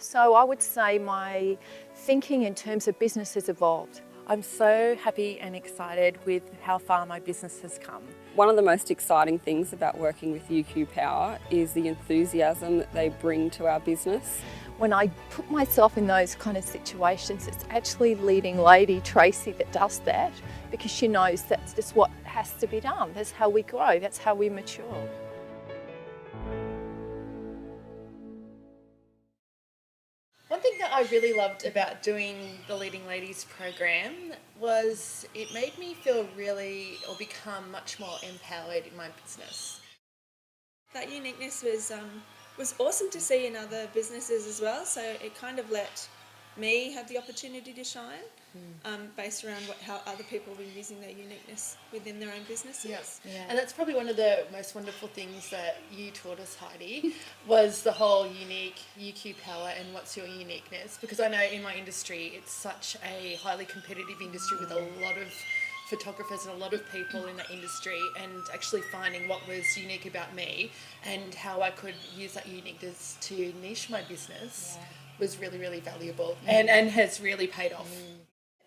So I would say my thinking in terms of business has evolved. I'm so happy and excited with how far my business has come. One of the most exciting things about working with UQ Power is the enthusiasm that they bring to our business. When I put myself in those kind of situations, it's actually leading lady Tracy that does that, because she knows that's just what has to be done. That's how we grow, that's how we mature. One thing that I really loved about doing the Leading Ladies program was it made me feel become much more empowered in my business. That uniqueness was awesome to see in other businesses as well. So it kind of let me have the opportunity to shine, based around how other people were using their uniqueness within their own businesses. Yeah. And that's probably one of the most wonderful things that you taught us, Heidi, was the whole unique UQ Power and what's your uniqueness. Because I know in my industry, it's such a highly competitive industry with a lot of photographers and a lot of people in that industry, and actually finding what was unique about me and how I could use that uniqueness to niche my business was really, really valuable and has really paid off.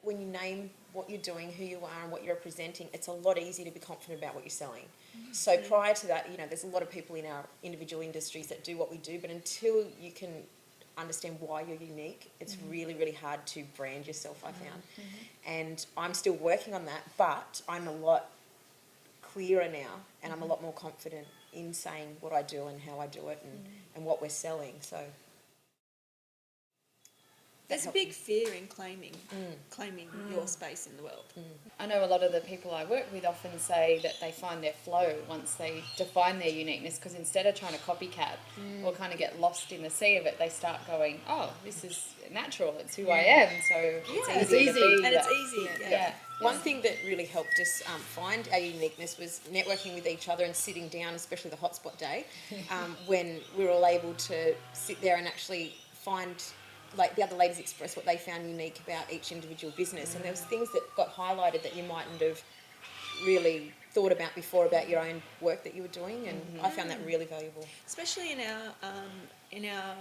When you name what you're doing, who you are and what you're representing, it's a lot easier to be confident about what you're selling. So prior to that, there's a lot of people in our individual industries that do what we do, but until you can understand why you're unique, it's really, really hard to brand yourself, I found. And I'm still working on that, but I'm a lot clearer now, and I'm a lot more confident in saying what I do and how I do it and what we're selling. So there's a big fear in claiming your space in the world. I know a lot of the people I work with often say that they find their flow once they define their uniqueness, because instead of trying to copycat or kind of get lost in the sea of it, they start going, oh, this is natural, it's who I am, so it's easy to be and that. it's easy. Yeah. One thing that really helped us find our uniqueness was networking with each other and sitting down, especially the hotspot day, when we were all able to sit there and actually find, like, the other ladies express what they found unique about each individual business, and there was things that got highlighted that you mightn't have really thought about before about your own work that you were doing, and I found that really valuable. Especially in our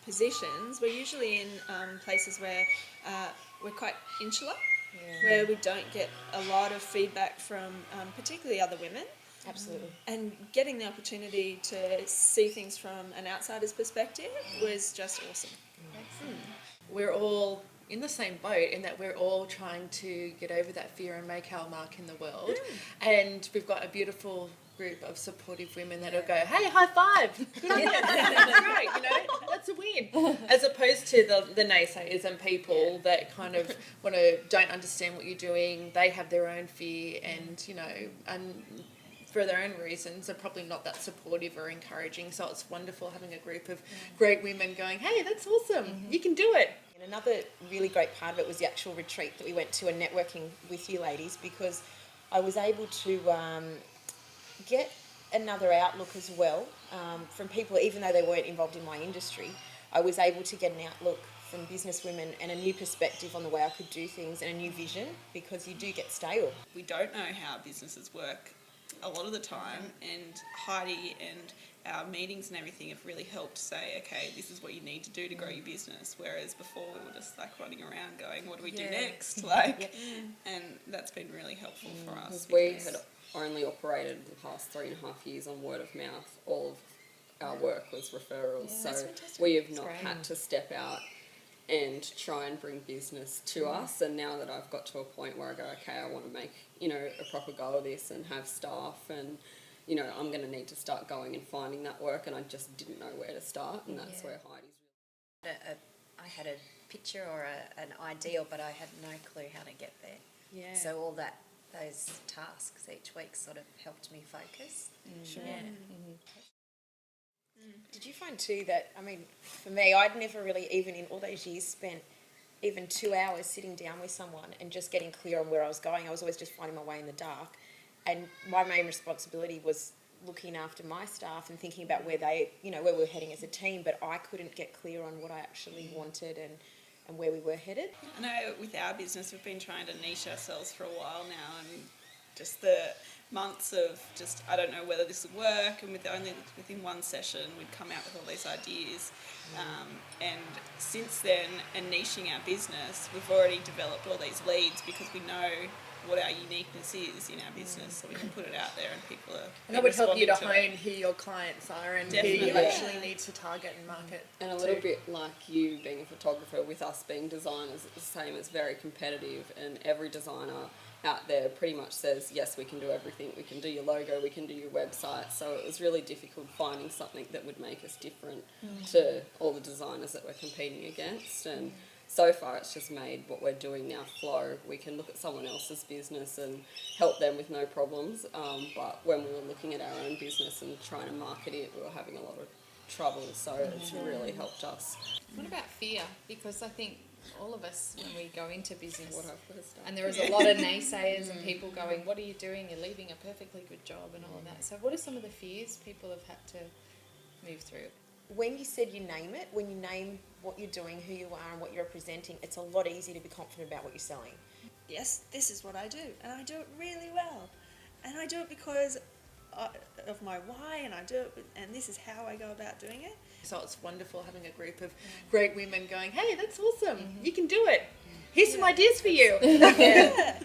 positions, we're usually in places where we're quite insular, where we don't get a lot of feedback from particularly other women. Absolutely. And getting the opportunity to see things from an outsider's perspective was just awesome. We're all in the same boat in that we're all trying to get over that fear and make our mark in the world. And we've got a beautiful group of supportive women that'll go, hey, high five. Good on you. That's great, that's a win. As opposed to the naysayers and people that kind of don't understand what you're doing. They have their own fear and, and for their own reasons are probably not that supportive or encouraging. So it's wonderful having a group of great women going, hey, that's awesome. You can do it. And another really great part of it was the actual retreat that we went to and networking with you ladies, because I was able to get another outlook as well from people, even though they weren't involved in my industry. I was able to get an outlook from business women and a new perspective on the way I could do things and a new vision, because you do get stale. We don't know how businesses work a lot of the time, and Heidi and our meetings and everything have really helped say, okay, this is what you need to do to grow your business, whereas before we were just like running around going, what do we do next? And that's been really helpful for us. Because we had only operated the past 3.5 years on word of mouth. All of our work was referrals, so we have not had to step out and try and bring business to us. And now that I've got to a point where I go, okay, I want to make, a proper go of this and have staff, and, I'm going to need to start going and finding that work, and I just didn't know where to start, and that's where Heidi's I had a picture or an ideal, but I had no clue how to get there. Yeah. So all those tasks each week sort of helped me focus. Did you find too that, for me, I'd never really, even in all those years, spent even 2 hours sitting down with someone and just getting clear on where I was going. I was always just finding my way in the dark. And my main responsibility was looking after my staff and thinking about where they, where we were heading as a team, but I couldn't get clear on what I actually wanted and where we were headed. I know with our business we've been trying to niche ourselves for a while now, and just the months of just, I don't know whether this would work, and within one session we'd come out with all these ideas. And since then, and niching our business, we've already developed all these leads because we know what our uniqueness is in our business, so we can put it out there and people are And that would help you to responding hone who your clients are and Definitely. who you Yeah. actually need to target and market. And a little bit like you being a photographer, with us being designers, it's the same. It's very competitive, and every designer out there pretty much says, yes, we can do everything. We can do your logo, we can do your website. So it was really difficult finding something that would make us different to all the designers that we're competing against. And so far it's just made what we're doing now flow. We can look at someone else's business and help them with no problems. But when we were looking at our own business and trying to market it, we were having a lot of trouble. So it's really helped us. What about fear? Because I think all of us, when we go into business, What I've put us down. and there is a lot of naysayers and people going, what are you doing? You're leaving a perfectly good job and all of that. So what are some of the fears people have had to move through? When you said you name it, when you name what you're doing, who you are and what you're representing, it's a lot easier to be confident about what you're selling. Yes, this is what I do, and I do it really well. And I do it because of my why, and I do it, and this is how I go about doing it. So it's wonderful having a group of great women going, hey, that's awesome, you can do it. Here's some ideas for you. Yeah.